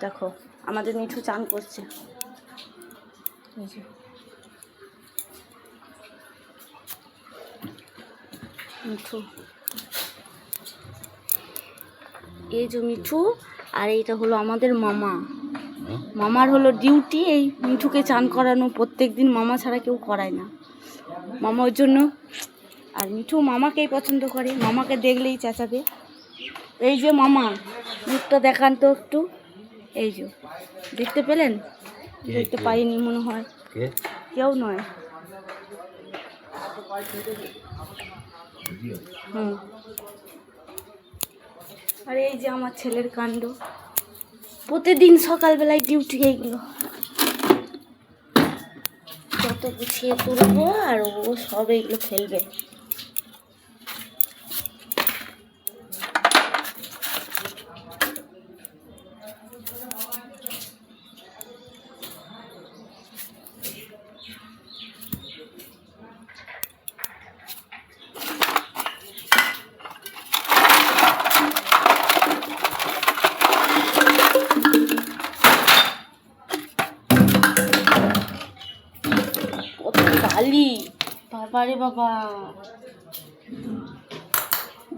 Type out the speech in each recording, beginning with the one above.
দেখো আমাদের মিঠু চান করছে। মিঠু, এই যে মিঠু, আর এইটা হলো আমাদের মামা। মামার হলো ডিউটি এই মিঠুকে চান করানো, প্রত্যেক দিন মামা ছাড়া কেউ করায় না। মামা ওর জন্য, আর মিঠু মামাকেই পছন্দ করে, মামাকে দেখলেই চেঁচাবে। এই যে মামা, মুখটা দেখান তো একটু। এই যে দেখতে পেলেন? দেখতে পাইনি মনে হয়, কেউ নয়। হুম, আর এই যে আমার ছেলের কাণ্ড, প্রতিদিন সকালবেলায় ডিউটি এইগুলো যত গুছিয়ে তুলবো আর ও সব এইগুলো ফেলবে। বালি, বাবারে বাবা,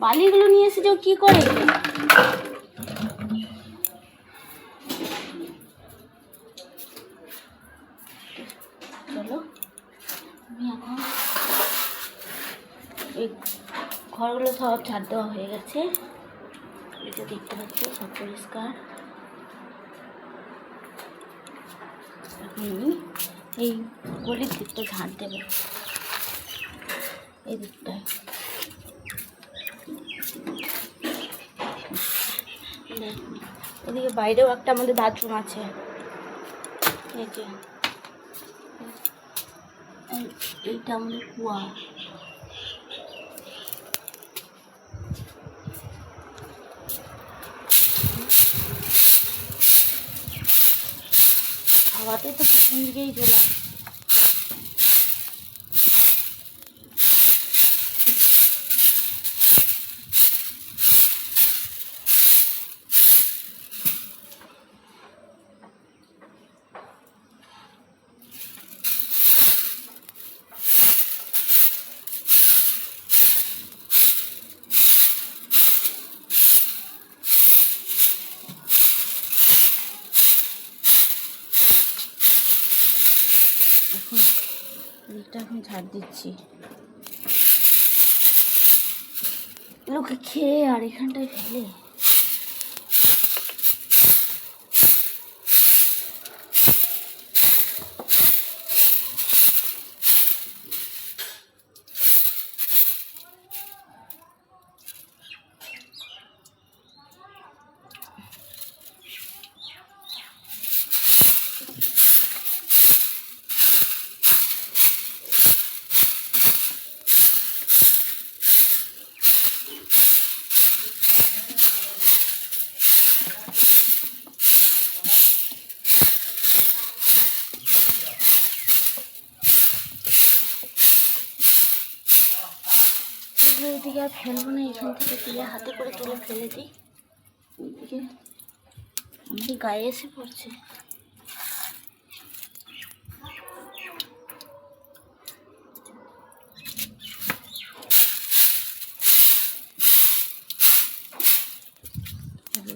বালিগুলো নিয়ে এসে যে কি করে? চলো আমি এখন এই ঘরগুলো সব ঝাড় দেওয়া হয়ে গেছে, এটা দেখতে পাচ্ছি সব পরিষ্কার। আমি এই গলির দিকটা ঝাড় দেবো, এই দিকটায়। এদিকে বাইরেও একটা আমাদের বাথরুম আছে, এই যে এইটা আমাদের কুয়া। হাওয়াতে তো পিছন দিকেই চলে আসে। এটা এখন ঝাড় দিচ্ছি, লোকে খেয়ে আর এখানটায় ফেলে। ওইদিকে আর ফেলবো না, এখান থেকে তুলে হাতে করে তুলে ফেলে দিই। ওইদিকে আমাদের গায়ে এসে পড়ছে।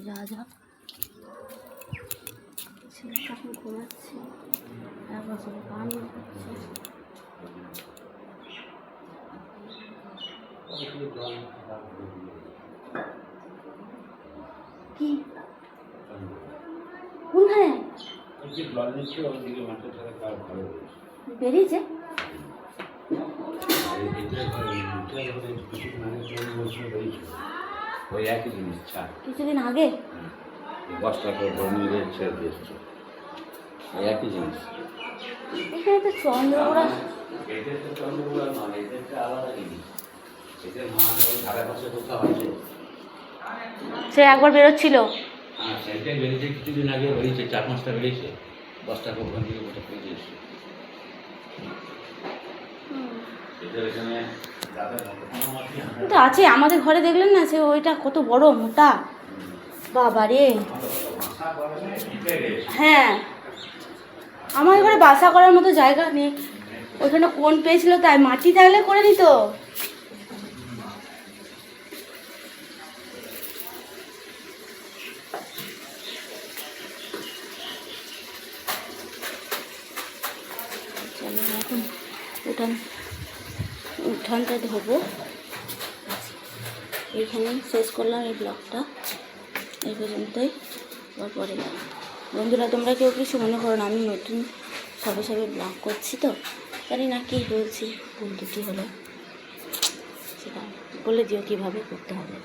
যা যাক, ছেলেটা এখন ঘুমাচ্ছে, এক বছর গান করছে। কি কোনখানে বেরিয়েছে? কিছুদিন আগে একই জিনিস। এখানে তো চন্দ্রপুরা, সে একবার বেরোচ্ছিল, কিছুদিন আগে বেরিয়েছে, 4-5টা বেরিয়েছে, 10টা ওখান থেকে তো আছে আমাদের ঘরে, দেখলেন না সে ওইটা কত বড় মোটা, বাবা রে। হ্যাঁ, আমার ঘরে বাসা করার মতো জায়গা নেই। ওইখানে কোন পেয়েছিল তাই, মাটি থাকলে করে নিত। চলো এখন উঠানটা ধোবো। এইখানেই শেষ করলাম এই ব্লগটা, এই পর্যন্তই। পরে বন্ধুরা তোমরা কেউ কিছু মনে করো না, আমি নতুন সবে সবে ব্লগ করছি তো, জানি না কী বলছি, ভুল দুটি হলো সেটা বলে দিও কীভাবে করতে হবে।